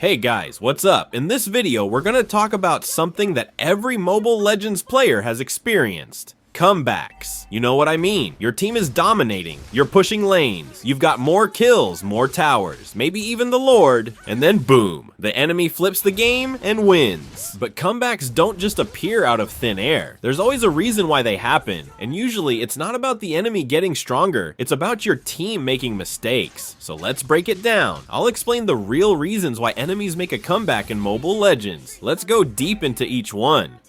Hey guys, what's up? In this video, we're gonna talk about something that every Mobile Legends player has experienced. Comebacks. You know what I mean. Your team is dominating, you're pushing lanes, you've got more kills, more towers, maybe even the Lord, and then boom, the enemy flips the game and wins. But comebacks don't just appear out of thin air. There's always a reason why they happen, and usually it's not about the enemy getting stronger, it's about your team making mistakes. So let's break it down. I'll explain the real reasons why enemies make a comeback in Mobile Legends. Let's go deep into each one.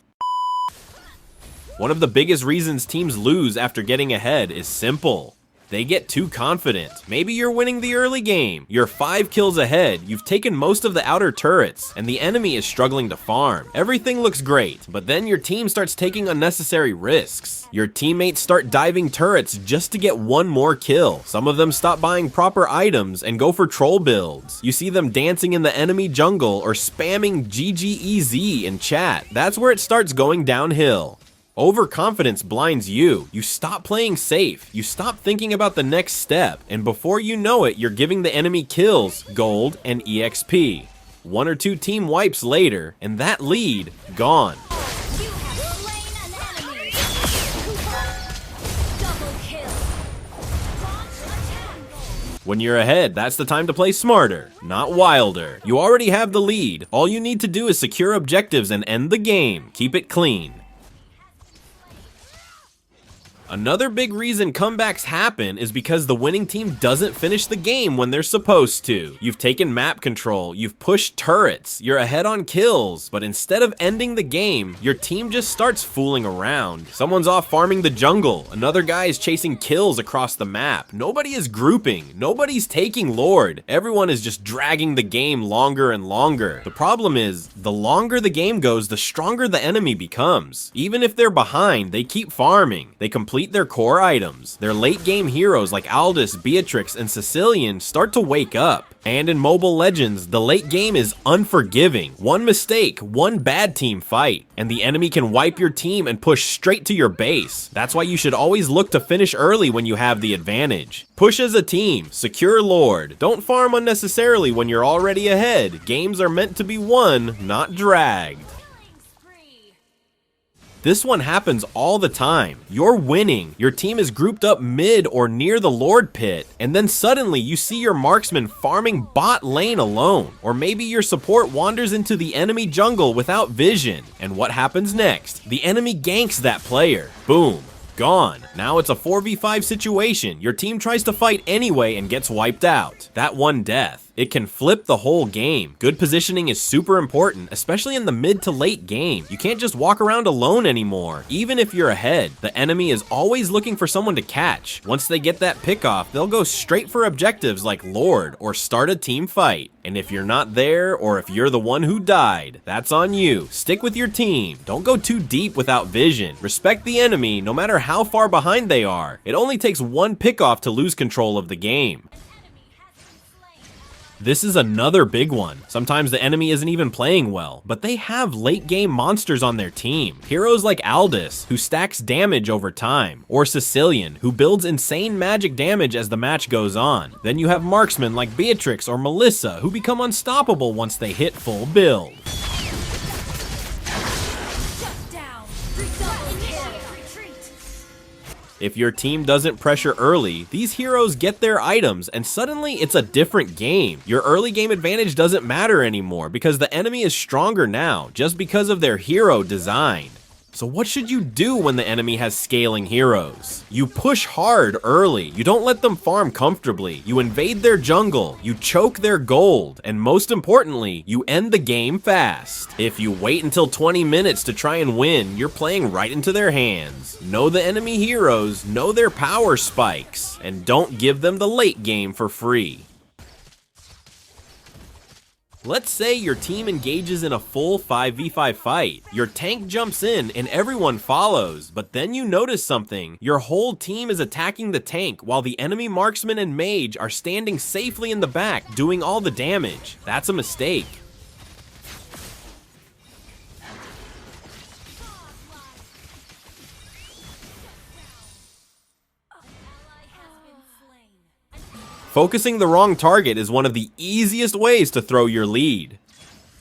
One of the biggest reasons teams lose after getting ahead is simple. They get too confident. Maybe you're winning the early game, you're 5 kills ahead, you've taken most of the outer turrets, and the enemy is struggling to farm. Everything looks great, but then your team starts taking unnecessary risks. Your teammates start diving turrets just to get one more kill. Some of them stop buying proper items and go for troll builds. You see them dancing in the enemy jungle or spamming GGEZ in chat. That's where it starts going downhill. Overconfidence blinds you. You stop playing safe. You stop thinking about the next step. And before you know it, you're giving the enemy kills, gold, and EXP. 1 or 2 team wipes later, and that lead, gone. You have slain an enemy. Double kill. When you're ahead, that's the time to play smarter, not wilder. You already have the lead. All you need to do is secure objectives and end the game. Keep it clean. Another big reason comebacks happen is because the winning team doesn't finish the game when they're supposed to. You've taken map control, you've pushed turrets, you're ahead on kills, but instead of ending the game, your team just starts fooling around. Someone's off farming the jungle, another guy is chasing kills across the map, nobody is grouping, nobody's taking Lord, everyone is just dragging the game longer and longer. The problem is, the longer the game goes, the stronger the enemy becomes. Even if they're behind, they keep farming, they complete their core items. Their late game heroes like Aldous, Beatrix, and Sicilian start to wake up. And in Mobile Legends, the late game is unforgiving. One mistake, one bad team fight, and the enemy can wipe your team and push straight to your base. That's why you should always look to finish early when you have the advantage. Push as a team, secure Lord. Don't farm unnecessarily when you're already ahead. Games are meant to be won, not dragged. This one happens all the time. You're winning, your team is grouped up mid or near the Lord pit, and then suddenly you see your marksman farming bot lane alone. Or maybe your support wanders into the enemy jungle without vision. And what happens next? The enemy ganks that player. Boom. Gone. Now it's a 4v5 situation. Your team tries to fight anyway and gets wiped out. That one death. It can flip the whole game. Good positioning is super important, especially in the mid to late game. You can't just walk around alone anymore. Even if you're ahead, the enemy is always looking for someone to catch. Once they get that pick off, they'll go straight for objectives like Lord or start a team fight. And if you're not there, or if you're the one who died, that's on you. Stick with your team. Don't go too deep without vision. Respect the enemy no matter how far behind they are. It only takes one pickoff to lose control of the game. This is another big one. Sometimes the enemy isn't even playing well, but they have late game monsters on their team. Heroes like Aldous, who stacks damage over time, or Sicilian, who builds insane magic damage as the match goes on. Then you have marksmen like Beatrix or Melissa, who become unstoppable once they hit full build. If your team doesn't pressure early, these heroes get their items and suddenly it's a different game. Your early game advantage doesn't matter anymore because the enemy is stronger now just because of their hero design. So what should you do when the enemy has scaling heroes? You push hard early, you don't let them farm comfortably, you invade their jungle, you choke their gold, and most importantly, you end the game fast. If you wait until 20 minutes to try and win, you're playing right into their hands. Know the enemy heroes, know their power spikes, and don't give them the late game for free. Let's say your team engages in a full 5v5 fight. Your tank jumps in and everyone follows, but then you notice something. Your whole team is attacking the tank while the enemy marksman and mage are standing safely in the back doing all the damage. That's a mistake. Focusing the wrong target is one of the easiest ways to throw your lead.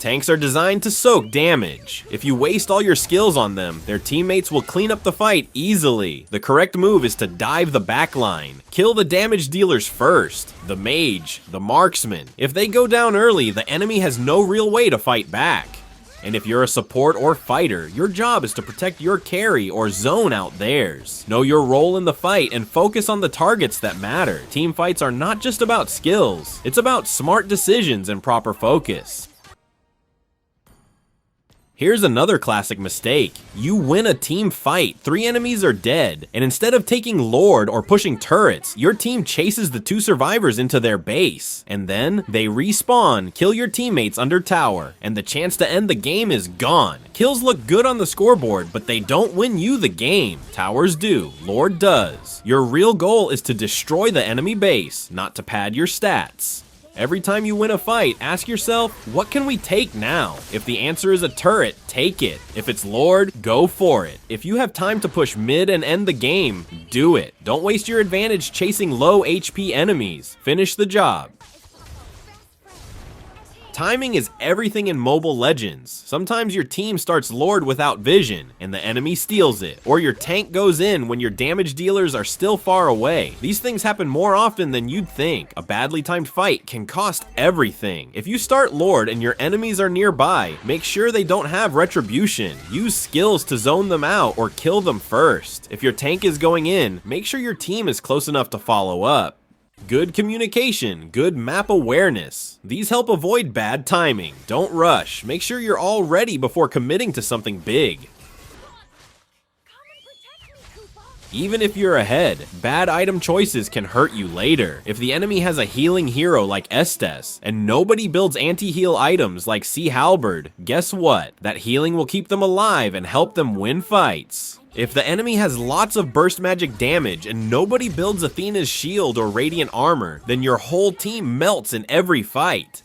Tanks are designed to soak damage. If you waste all your skills on them, their teammates will clean up the fight easily. The correct move is to dive the backline. Kill the damage dealers first. The mage, the marksman. If they go down early, the enemy has no real way to fight back. And if you're a support or fighter, your job is to protect your carry or zone out theirs. Know your role in the fight and focus on the targets that matter. Team fights are not just about skills, it's about smart decisions and proper focus. Here's another classic mistake. You win a team fight, 3 enemies are dead, and instead of taking Lord or pushing turrets, your team chases the 2 survivors into their base. And then, they respawn, kill your teammates under tower, and the chance to end the game is gone. Kills look good on the scoreboard, but they don't win you the game. Towers do, Lord does. Your real goal is to destroy the enemy base, not to pad your stats. Every time you win a fight, ask yourself, what can we take now? If the answer is a turret, take it. If it's Lord, go for it. If you have time to push mid and end the game, do it. Don't waste your advantage chasing low HP enemies. Finish the job. Timing is everything in Mobile Legends. Sometimes your team starts Lord without vision, and the enemy steals it. Or your tank goes in when your damage dealers are still far away. These things happen more often than you'd think. A badly timed fight can cost everything. If you start Lord and your enemies are nearby, make sure they don't have retribution. Use skills to zone them out or kill them first. If your tank is going in, make sure your team is close enough to follow up. Good communication, good map awareness. These help avoid bad timing. Don't rush. Make sure you're all ready before committing to something big. Even if you're ahead, bad item choices can hurt you later. If the enemy has a healing hero like Estes, and nobody builds anti-heal items like Sea Halberd, guess what? That healing will keep them alive and help them win fights. If the enemy has lots of burst magic damage and nobody builds Athena's shield or radiant armor, then your whole team melts in every fight.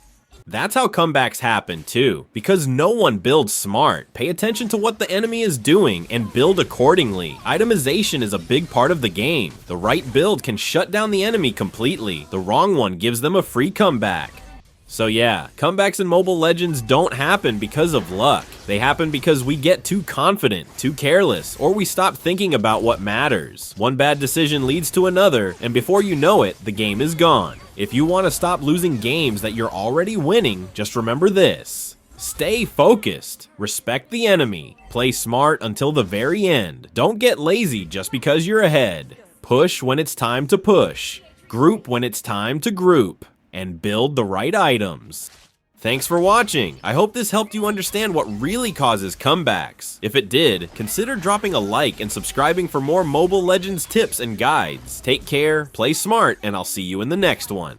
That's how comebacks happen too, because no one builds smart. Pay attention to what the enemy is doing and build accordingly. Itemization is a big part of the game. The right build can shut down the enemy completely. The wrong one gives them a free comeback. So yeah, comebacks in Mobile Legends don't happen because of luck. They happen because we get too confident, too careless, or we stop thinking about what matters. One bad decision leads to another, and before you know it, the game is gone. If you want to stop losing games that you're already winning, just remember this. Stay focused, respect the enemy, play smart until the very end. Don't get lazy just because you're ahead. Push when it's time to push. Group when it's time to group. And build the right items. Thanks for watching. I hope this helped you understand what really causes comebacks. If it did, consider dropping a like and subscribing for more Mobile Legends tips and guides. Take care, play smart, and I'll see you in the next one.